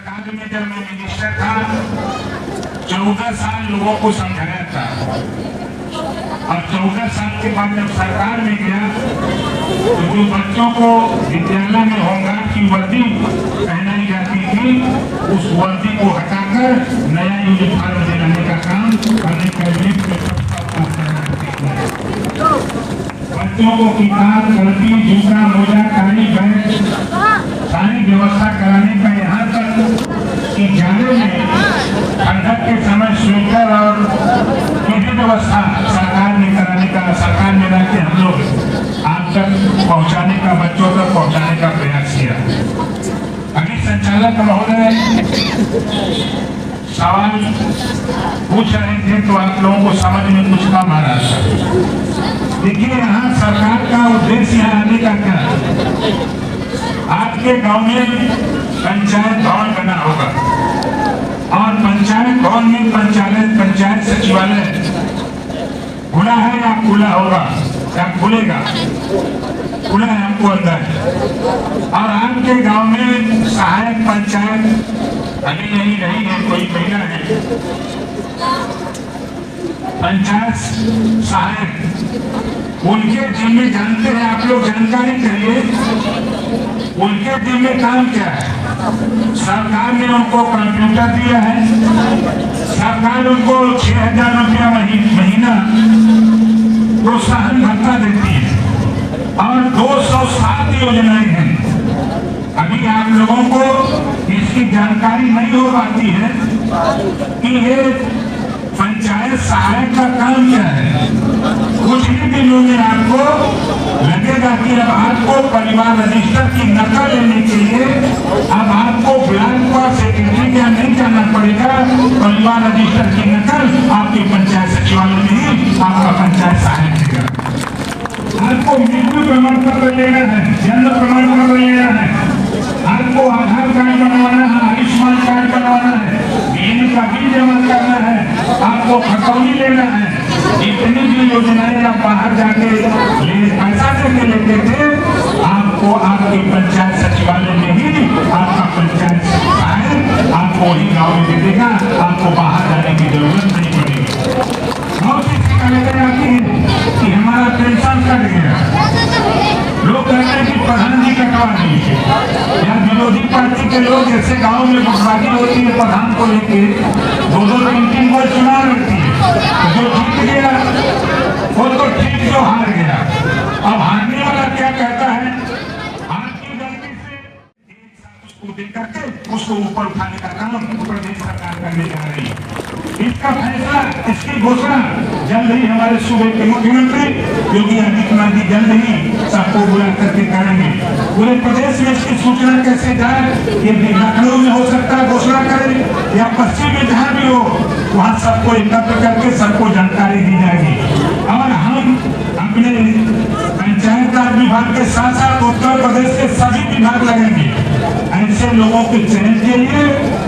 सरकार में जब मैं मिनिस्टर था 14 साल लोगों को समझाया था, और 14 साल के बाद जब सरकार में गया तो जो बच्चों को विद्यालय में होमगार्ड की वर्दी पहनाई जाती थी उस वर्दी को हटाकर नया यूनिफॉर्म दिलाने का काम करने का बच्चों को किताब, कॉपी, जूता, मोजा, टाई, बैग सारी व्यवस्था कराने का, यहाँ तक कि जाने में ठंडक के समय स्वेटर और भी व्यवस्था सरकार ने कराने का, सरकार में रह के हम लोग आप तक पहुँचाने का, बच्चों तक पहुँचाने का प्रयास किया। अभी संचालक महोदय सवाल पूछ रहे थे तो आप लोगों को समझ में कुछ कम आ रहा था। देखिए यहाँ सरकार का उद्देश्य यहाँ आने का क्या, आपके गांव में पंचायत भवन बना होगा और पंचायत भवन में पंचायत सचिवालय खुला है या खुला होगा या खुलेगा, खुला है हमको अंदर। और आपके गांव में सहायक पंचायत अभी नहीं रही है, कोई महिला है पंचायत सहायक, उनके जिम्मे जानते हैं आप लोग, जानकारी करिए उनके जिम्मे काम क्या है। सरकार ने उनको कंप्यूटर दिया है, सरकार उनको 6,000 रुपया महीना प्रोत्साहन भत्ता देती है और 207 योजनाएं हैं। अभी आप लोगों को इसकी जानकारी नहीं हो पाती है कि ये पंचायत सहायक का काम क्या है। कुछ ही दिनों में आपको लगेगा कि अब आपको परिवार रजिस्टर की नकल लेने के लिए अब आपको ब्लॉक पर सेक्रेटरी क्या नहीं जाना पड़ेगा, परिवार रजिस्टर की नकल आपके पंचायत सचिवालय में ही आपका पंचायत सहायक देगा। आपको मृत्यु प्रमाण पत्र लेना है, जन्म प्रमाण पत्र लेना है, आपको आधार कार्ड बनवाना है, आयुष्मान कार्ड बनवाना है, बिजली का बिल जमा करना है, आपको खतौनी लेना है। इतनी भी योजनाएं आप बाहर जाके पैसा देके लेते थे, आपको आपके पंचायत सचिवालय में ही आपका पंचायत सहायक आपको वही गाँव में दे देगा, आपको बाहर जाने की जरूरत नहीं पड़ेगी। बहुत सी शिकायतें आती है कि हमारा पेंशन कट गया, लोग कहते हैं कि प्रधान जी कटवा दीजिए, या विरोधी पार्टी के लोग जैसे गांव में गुटबाजी होती है प्रधान को लेके 2-2 3-3 को चुनाव लड़ती है, जो जीत गया वो तो ठीक, जो हार गया। अब हारने वाला क्या कहता है, आपकी गलती से एक साथ उसको दे करके उसको ऊपर उठाने का काम प्रदेश सरकार करने जा रही है। इसका फैसला, इसकी घोषणा जल्द ही हमारे सूबे के मुख्यमंत्री योगी आदित्यनाथ जी जल्द ही सबको बुला करके करेंगे। पूरे प्रदेश में इसकी सूचना कैसे जाए, ये लखनऊ में हो सकता है घोषणा करें या पश्चिम में जहाँ भी हो वहाँ सबको एकत्र करके सबको जानकारी दी जाएगी। और हम अपने पंचायत राज विभाग के साथ साथ उत्तर प्रदेश के सभी विभाग लगेंगे, ऐसे लोगों के चयन के लिए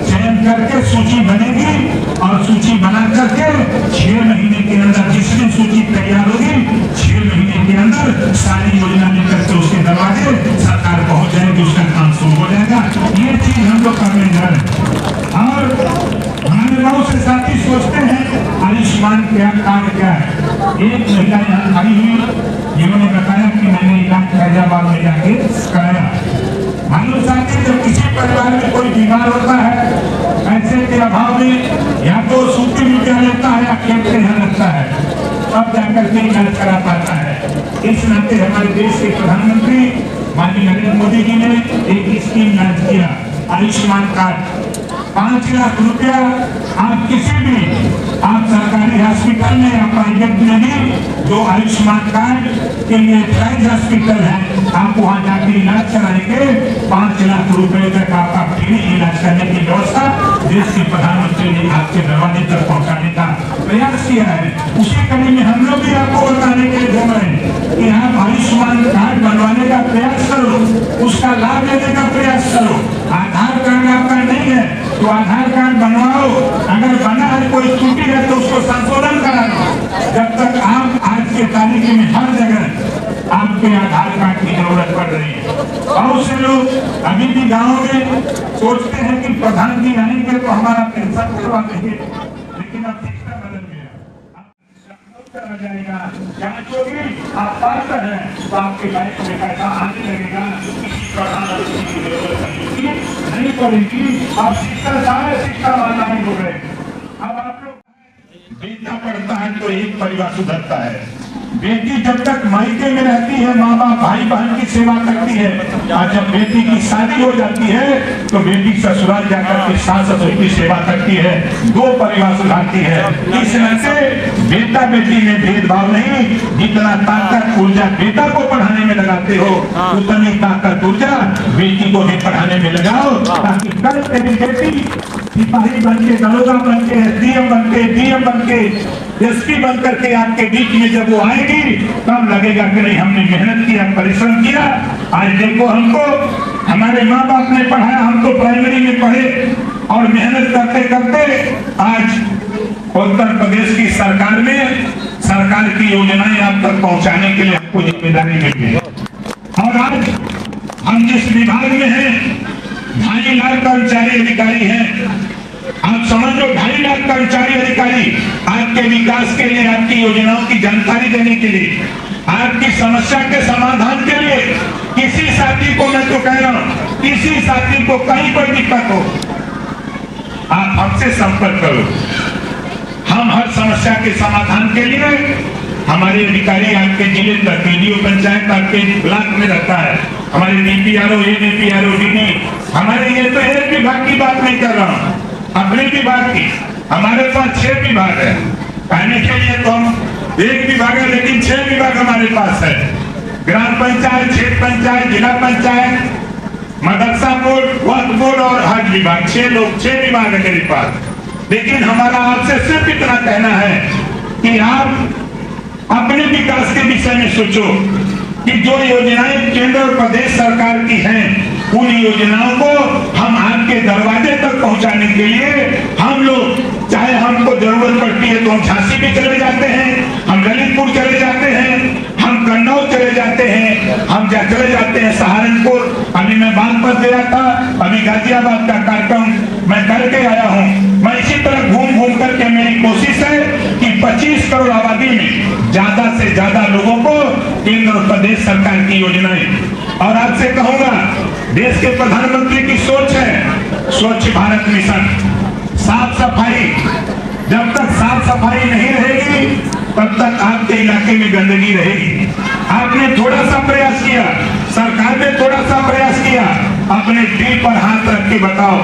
चयन करके सूची बनेगी और सूची बना करके 6 महीने के अंदर, जिस दिन सूची तैयार होगी 6 महीने के अंदर सारी योजना लेकर के उसके दरवाजे सरकार पहुंच जाएगी, उसका काम शुरू हो जाएगा। ये चीज हम लोग करने जा रहे हैं। और हमारे बहुत से साथी सोचते हैं आयुष्मान कार्ड क्या है। एक महिला यहाँ खड़ी हुई जिन्होंने बताया कि मैंने इलाज फैजाबाद में जाके कराया। मालूम साथी, जब किसी परिवार में कोई बीमार होता है, पैसे के अभाव में या तो सूती रुपया लेता है या खेत के यहाँ लगता है, तब जाकर के इलाज करा पाता है। इस नाते हमारे देश के प्रधानमंत्री माननीय नरेंद्र मोदी जी ने एक स्कीम लॉन्च किया, आयुष्मान कार्ड। 5 लाख रुपया आप किसी भी सरकारी हॉस्पिटल में या प्राइवेट में भी जो आयुष्मान कार्ड के लिए प्राइवेट हॉस्पिटल है, आप वहाँ जाके इलाज कराएंगे। 5 लाख रुपए तक आपका फ्री इलाज करने की व्यवस्था देश के प्रधानमंत्री ने आपके दरवाजे तक पहुँचाने का प्रयास किया है। उसी कड़ी में हम लोग भी आपको बताने के लिए घूम रहे हैं कि आप आयुष्मान कार्ड बनवाने का प्रयास करो, उसका लाभ लेने का प्रयास करो। आधार कार्ड आपका नहीं है तो आधार कार्ड बनवाओ, अगर बना है कोई त्रुटि है तो उसको संशोधन करा लो। जब तक आप आज के तारीख में हर जगह आपके आधार कार्ड की जरूरत पड़ रही है। बहुत से लोग अभी भी गाँव में सोचते हैं कि प्रधान जी आएंगे तो हमारा पेंशन करवा देंगे, लेकिन अब सिस्टम बदल गया। करा जाएगा, जांच होगी, आप पात्र हैं तो आपके बैंक में पैसा आने लगेगा, किसी प्रधानमंत्री की जरूरत नहीं पड़ेगी। अब शिक्षा सारे शिक्षा ऑनलाइन हो गए। अब आप लोग बेटा पढ़ता है तो एक परिवार सुधरता है, बेटी जब तक मायके में रहती है माँ बाप भाई बहन की सेवा करती है, और जब बेटी की शादी हो जाती है तो बेटी ससुराल जाकर के सास ससुर की सेवा करती है, दो परिवार सुधारती है। इस तरह से बेटा बेटी में भेदभाव नहीं, जितना ताकत ऊर्जा बेटा को पढ़ाने में लगाते हो उतनी ताकत ऊर्जा बेटी को भी पढ़ाने में लगाओ, ताकि कल तेरी बेटी सिपाही बन के, दरोगा बन के, एसडीएम बन के, डीएम बन के, एसपी बन करके आपके बीच में जब वो आएगी तब लगेगा कि नहीं हमने मेहनत किया, परिश्रम किया। आज देखो हमको हमारे माँ बाप ने पढ़ाया, हम तो प्राइमरी में पढ़े और मेहनत करते करते आज उत्तर प्रदेश की सरकार में सरकार की योजनाएं आप तक पहुंचाने के लिए आपको जिम्मेदारी मिली है। और आज हम जिस विभाग में हैं 2.5 लाख कर्मचारी अधिकारी हैं, आप समझ लो 2.5 लाख कर्मचारी अधिकारी आपके विकास के लिए, आपकी योजनाओं की जानकारी देने के लिए, आपकी समस्या के समाधान के लिए। किसी साथी को मैं तो कह रहा हूं, किसी साथी को कहीं पर दिक्कत हो आप हमसे संपर्क करो, हम हर समस्या के समाधान के लिए हमारे अधिकारी आपके जिले तक, वीडियो पंचायत आपके ब्लॉक में रहता है, हमारे डीपीआरओ, एडीपीआरओ, डीडी, हमारे ये तो एक विभाग की बात नहीं कर रहा हूँ, अपने विभाग की। हमारे पास 6 विभाग है, कहने के लिए तो हम एक विभाग है लेकिन 6 विभाग हमारे पास है। ग्राम पंचायत, क्षेत्र पंचायत, जिला पंचायत, मदरसा बोर्ड, वक्फ बोर्ड और हज विभाग, 6 विभाग है मेरे पास। लेकिन हमारा आपसे सिर्फ इतना कहना है कि आप अपने विकास के विषय में सोचो कि जो योजनाएं केंद्र और प्रदेश सरकार की हैं उन योजनाओं को हम आपके दरवाजे तक पहुंचाने के लिए हम लोग, चाहे हमको जरूरत पड़ती है तो हम झांसी भी चले जाते हैं, हम ललितपुर चले जाते हैं, हम कन्नौज चले जाते हैं, हम चले जाते हैं सहारनपुर। अभी मैं बागपत गया था, अभी गाजियाबाद का कार्यक्रम मैं करके आया हूँ। मैं इसी तरह घूम घूम करके मेरी कोशिश है कि 25 करोड़ आबादी में ज्यादा से ज्यादा लोगों को केंद्र और प्रदेश सरकार की योजनाएं। और आपसे कहूंगा, देश के प्रधानमंत्री की सोच है स्वच्छ भारत मिशन, साफ सफाई। जब तक साफ सफाई नहीं रहेगी तब तक आपके इलाके में गंदगी रहेगी। आपने थोड़ा सा प्रयास किया, सरकार ने थोड़ा सा प्रयास किया, अपने दिल पर हाथ रख के बताओ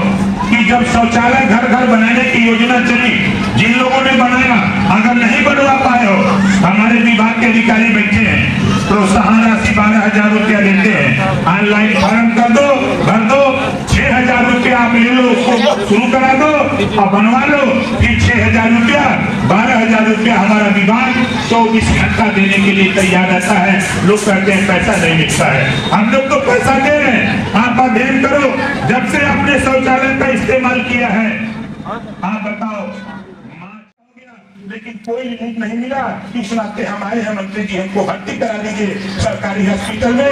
कि जब शौचालय घर घर बनाने की योजना चली, जिन लोगों ने बनाया, अगर नहीं बनवा पाए हो, हमारे विभाग के अधिकारी बैठे हैं, प्रोत्साहन राशि 12,000 रुपया देते हैं, ऑनलाइन फॉर्म कर दो, भर दो, 6,000 रुपया आप ले लो, उसको शुरू करा दो और बनवा लो, फिर 6,000 रुपया, 12,000 रुपया हमारा विभाग 24 घंटा देने के लिए तैयार रहता है। लोग कहते हैं पैसा नहीं मिलता है, हम लोग तो पैसा दे रहे हैं। आप अध्ययन करो, जब से आपने शौचालय का इस्तेमाल किया है, आप बताओ, लेकिन कोई लिंक नहीं मिला। इस नाते हम आए हैं, मंत्री जी हमको भर्ती करा दीजिए सरकारी हॉस्पिटल में।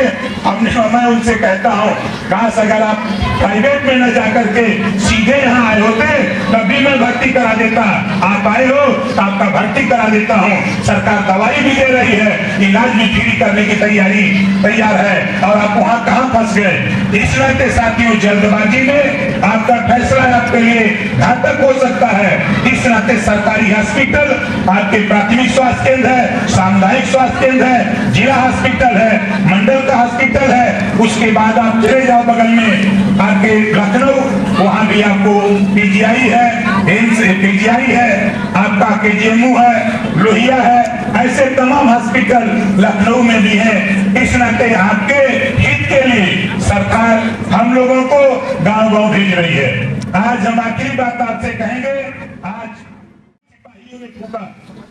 मैं उनसे कहता हूँ, काश अगर आप प्राइवेट में न जाकर के सीधे यहाँ आए होते तब भी मैं भर्ती करा देता। आप आए हो तो आपका भर्ती करा देता हूँ। सरकार दवाई भी दे रही है, इलाज भी फ्री करने की तैयार है, और आप वहाँ कहाँ फंस गए। इस नाते साथियों, जल्दबाजी में आपका फैसला आपके लिए घातक हो सकता है। इस नाते सरकारी हॉस्पिटल आपके प्राथमिक स्वास्थ्य केंद्र है, सामुदायिक स्वास्थ्य केंद्र है, जिला हॉस्पिटल है, मंडल का हॉस्पिटल है। उसके बाद आप चले जाओ बगल में आपके लखनऊ, वहां भी आपको पीजीआई है, एम्स पीजीआई है, आपका केजीएमयू है, लोहिया है, ऐसे तमाम हॉस्पिटल लखनऊ में भी है। इस नाते आपके हित के लिए सरकार हम लोगों को गांव-गांव भेज रही है। आज हम आखिरी बात आपसे कहेंगे, आज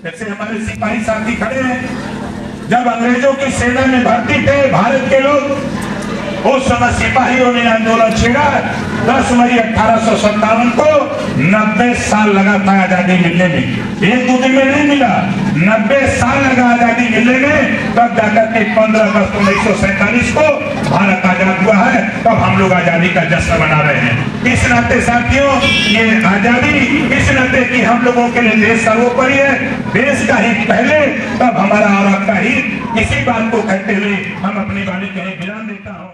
जैसे हमारे सिपाही साथी खड़े हैं, जब अंग्रेजों की सेना में भर्ती थे भारत के लोग, उस समय सिपाहियों ने आंदोलन छेड़ा। 10 मई 1857 को 90 साल लगा था आजादी मिलने में, 1-2 दिन में नहीं मिला, 90 साल लगा आजादी मिलने में। तब जाकर के 15 अगस्त 1947 को भारत आजाद हुआ है। तब हम लोग आजादी का जश्न मना रहे हैं। इस नाते साथियों, ये आजादी इस नाते कि हम लोगों के लिए देश सर्वोपरि है, देश का हित पहले, तब हमारा और आपका हित। इसी बात को कहते हुए हम अपनी वाणी कहीं विराम देता हूँ।